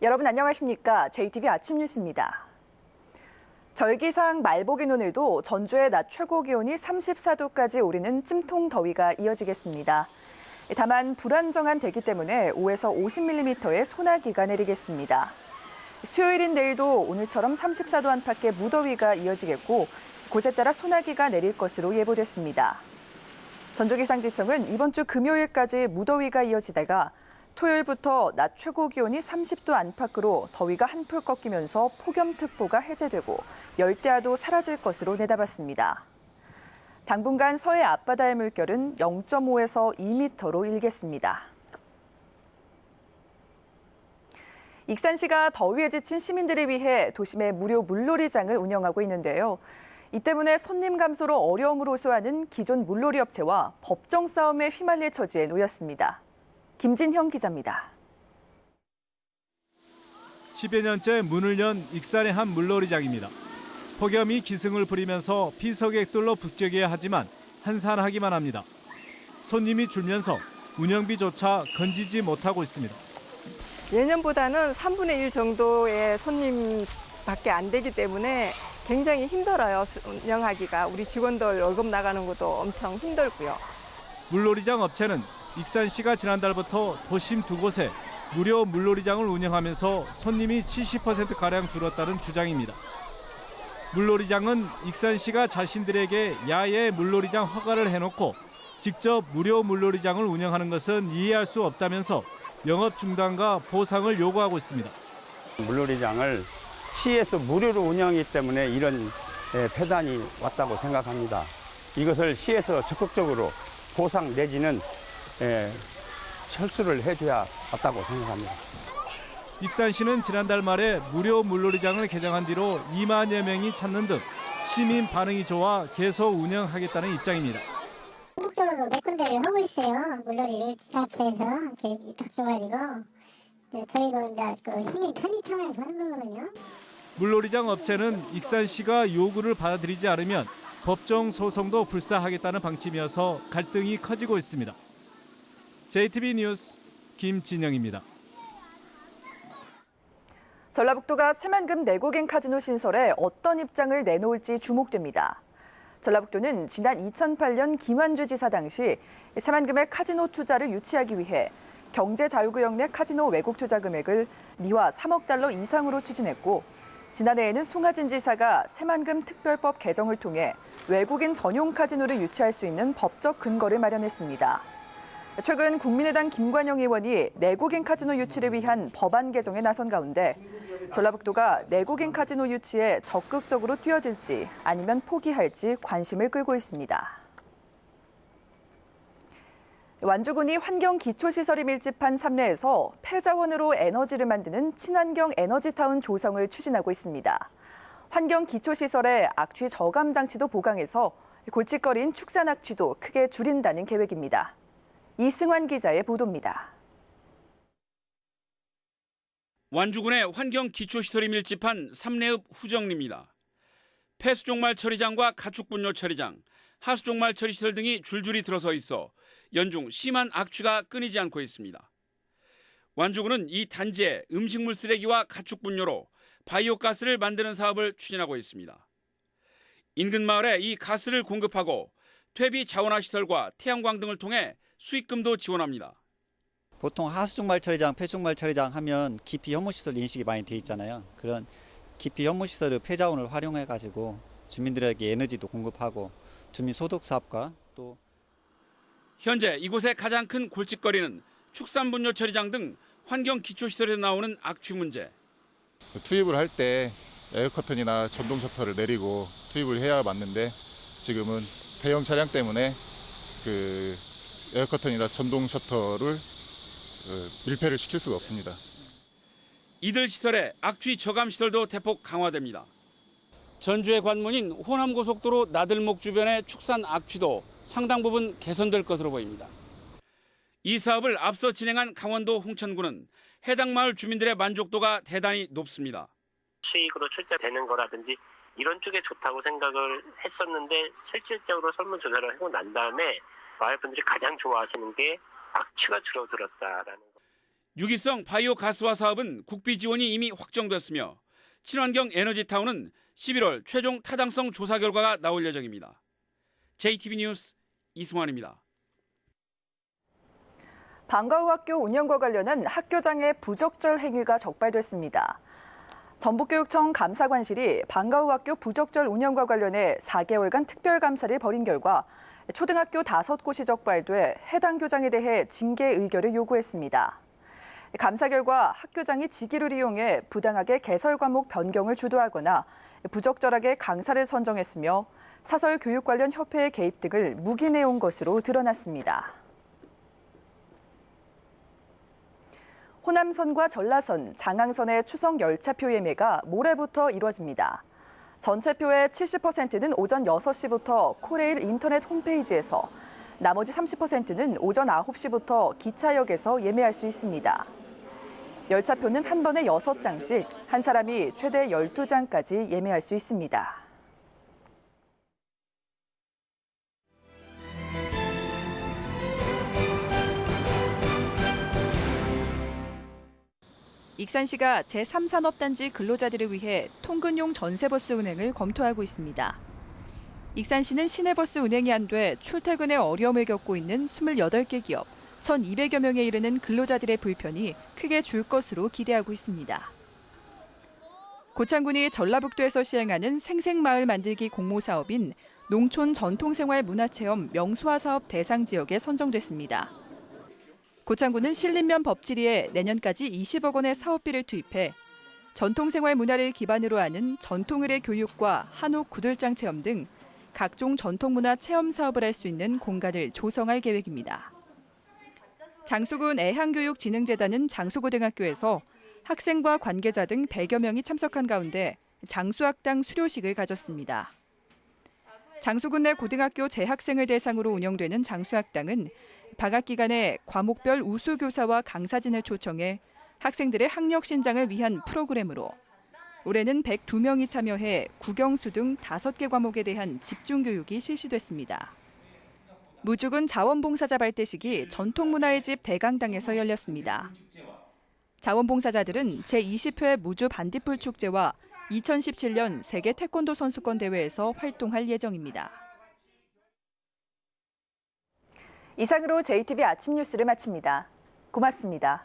여러분 안녕하십니까? JTV 아침 뉴스입니다. 절기상 말복인 오늘도 전주의 낮 최고 기온이 34도까지 오르는 찜통 더위가 이어지겠습니다. 다만 불안정한 대기 때문에 5에서 50mm의 소나기가 내리겠습니다. 수요일인 내일도 오늘처럼 34도 안팎의 무더위가 이어지겠고 곳에 따라 소나기가 내릴 것으로 예보됐습니다. 전주기상지청은 이번 주 금요일까지 무더위가 이어지다가 토요일부터 낮 최고 기온이 30도 안팎으로 더위가 한풀 꺾이면서 폭염특보가 해제되고 열대야도 사라질 것으로 내다봤습니다. 당분간 서해 앞바다의 물결은 0.5에서 2m로 일겠습니다. 익산시가 더위에 지친 시민들을 위해 도심에 무료 물놀이장을 운영하고 있는데요. 이 때문에 손님 감소로 어려움을 호소하는 기존 물놀이 업체와 법정 싸움에 휘말릴 처지에 놓였습니다. 김진형 기자입니다. 10여 년째 문을 연 익산의 한 물놀이장입니다. 폭염이 기승을 부리면서 피서객들로 북적여야 하지만 한산하기만 합니다. 손님이 줄면서 운영비조차 건지지 못하고 있습니다. 예년보다는 3분의 1 정도의 손님밖에 안 되기 때문에 굉장히 힘들어요. 운영하기가. 우리 직원들 월급 나가는 것도 엄청 힘들고요. 물놀이장 업체는 익산시가 지난달부터 도심 두 곳에 무료 물놀이장을 운영하면서 손님이 70%가량 줄었다는 주장입니다. 물놀이장은 익산시가 자신들에게 야외 물놀이장 허가를 해놓고 직접 무료 물놀이장을 운영하는 것은 이해할 수 없다면서 영업 중단과 보상을 요구하고 있습니다. 물놀이장을 시에서 무료로 운영하기 때문에 이런 폐단이 왔다고 생각합니다. 이것을 시에서 적극적으로 보상 내지는 철수를 해줘야 맞다고 생각합니다. 익산시는 지난달 말에 무료 물놀이장을 개장한 뒤로 2만여 명이 찾는 등 시민 반응이 좋아 계속 운영하겠다는 입장입니다. 전국적으로 몇 군데를 하고 있어요. 물놀이를 지자체에서 계획이 딱 줘가지고 저희도 이제 그 시민 편의 차원에서 하는 거거든요. 물놀이장 업체는 익산시가 요구를 받아들이지 않으면 법정 소송도 불사하겠다는 방침이어서 갈등이 커지고 있습니다. JTB 뉴스 김진영입니다. 전라북도가 새만금 내국인 카지노 신설에 어떤 입장을 내놓을지 주목됩니다. 전라북도는 지난 2008년 김환주 지사 당시 새만금의 카지노 투자를 유치하기 위해 경제자유구역 내 카지노 외국 투자 금액을 미화 3억 달러 이상으로 추진했고 지난해에는 송하진 지사가 새만금 특별법 개정을 통해 외국인 전용 카지노를 유치할 수 있는 법적 근거를 마련했습니다. 최근 국민의당 김관영 의원이 내국인 카지노 유치를 위한 법안 개정에 나선 가운데 전라북도가 내국인 카지노 유치에 적극적으로 뛰어들지 아니면 포기할지 관심을 끌고 있습니다. 완주군이 환경 기초시설이 밀집한 삼내에서 폐자원으로 에너지를 만드는 친환경 에너지타운 조성을 추진하고 있습니다. 환경 기초시설에 악취 저감 장치도 보강해서 골칫거리인 축산 악취도 크게 줄인다는 계획입니다. 이승환 기자의 보도입니다. 완주군의 환경 기초시설이 밀집한 삼내읍 후정리입니다. 폐수종말 처리장과 가축분뇨 처리장, 하수종말 처리시설 등이 줄줄이 들어서 있어 연중 심한 악취가 끊이지 않고 있습니다. 완주군은 이 단지에 음식물 쓰레기와 가축분뇨로 바이오가스를 만드는 사업을 추진하고 있습니다. 인근 마을에 이 가스를 공급하고 퇴비 자원화 시설과 태양광 등을 통해 수익금도 지원합니다. 보통 하수종말 처리장, 폐수종말 처리장 하면 기피 혐오시설 인식이 많이 돼 있잖아요. 그런 기피 혐오시설의 폐자원을 활용해가지고 주민들에게 에너지도 공급하고 주민 소득 사업과 또 현재 이곳의 가장 큰 골칫거리는 축산분뇨 처리장 등 환경 기초시설에서 나오는 악취 문제. 투입을 할 때 에어커튼이나 전동 셔터를 내리고 투입을 해야 맞는데 지금은 대형 차량 때문에 그 에어커튼이나 전동 셔터를 밀폐를 시킬 수가 없습니다. 이들 시설에 악취 저감 시설도 대폭 강화됩니다. 전주의 관문인 호남고속도로 나들목 주변의 축산 악취도 상당 부분 개선될 것으로 보입니다. 이 사업을 앞서 진행한 강원도 홍천군은 해당 마을 주민들의 만족도가 대단히 높습니다. 수익으로 출자되는 거라든지 이런 쪽에 좋다고 생각을 했었는데 실질적으로 설문조사를 하고 난 다음에 마을 분들이 가장 좋아하시는 게 악취가 줄어들었다라는 거. 유기성 바이오 가스화 사업은 국비 지원이 이미 확정됐으며 친환경 에너지타운은 11월 최종 타당성 조사 결과가 나올 예정입니다. JTB 뉴스 이승환입니다. 방과 후 학교 운영과 관련한 학교장의 부적절 행위가 적발됐습니다. 전북교육청 감사관실이 방과 후 학교 부적절 운영과 관련해 4개월간 특별감사를 벌인 결과 초등학교 5곳이 적발돼 해당 교장에 대해 징계 의결을 요구했습니다. 감사 결과 학교장이 직위를 이용해 부당하게 개설 과목 변경을 주도하거나 부적절하게 강사를 선정했으며 사설 교육 관련 협회의 개입 등을 묵인해온 것으로 드러났습니다. 호남선과 전라선, 장항선의 추석 열차표 예매가 모레부터 이뤄집니다. 전체 표의 70%는 오전 6시부터 코레일 인터넷 홈페이지에서, 나머지 30%는 오전 9시부터 기차역에서 예매할 수 있습니다. 열차표는 한 번에 6장씩, 한 사람이 최대 12장까지 예매할 수 있습니다. 익산시가 제3산업단지 근로자들을 위해 통근용 전세버스 운행을 검토하고 있습니다. 익산시는 시내버스 운행이 안 돼 출퇴근에 어려움을 겪고 있는 28개 기업, 1,200여 명에 이르는 근로자들의 불편이 크게 줄 것으로 기대하고 있습니다. 고창군이 전라북도에서 시행하는 생생마을 만들기 공모사업인 농촌 전통생활문화체험 명소화 사업 대상 지역에 선정됐습니다. 고창군은 신림면 법지리에 내년까지 20억 원의 사업비를 투입해 전통생활 문화를 기반으로 하는 전통의례 교육과 한옥 구들장 체험 등 각종 전통문화 체험 사업을 할 수 있는 공간을 조성할 계획입니다. 장수군 애향교육진흥재단은 장수고등학교에서 학생과 관계자 등 100여 명이 참석한 가운데 장수학당 수료식을 가졌습니다. 장수군 내 고등학교 재학생을 대상으로 운영되는 장수학당은 방학 기간에 과목별 우수 교사와 강사진을 초청해 학생들의 학력 신장을 위한 프로그램으로 올해는 102명이 참여해 국영수 등 5개 과목에 대한 집중 교육이 실시됐습니다. 무주군 자원봉사자 발대식이 전통문화의 집 대강당에서 열렸습니다. 자원봉사자들은 제20회 무주 반딧불 축제와 2017년 세계 태권도 선수권 대회에서 활동할 예정입니다. 이상으로 JTB 아침 뉴스를 마칩니다. 고맙습니다.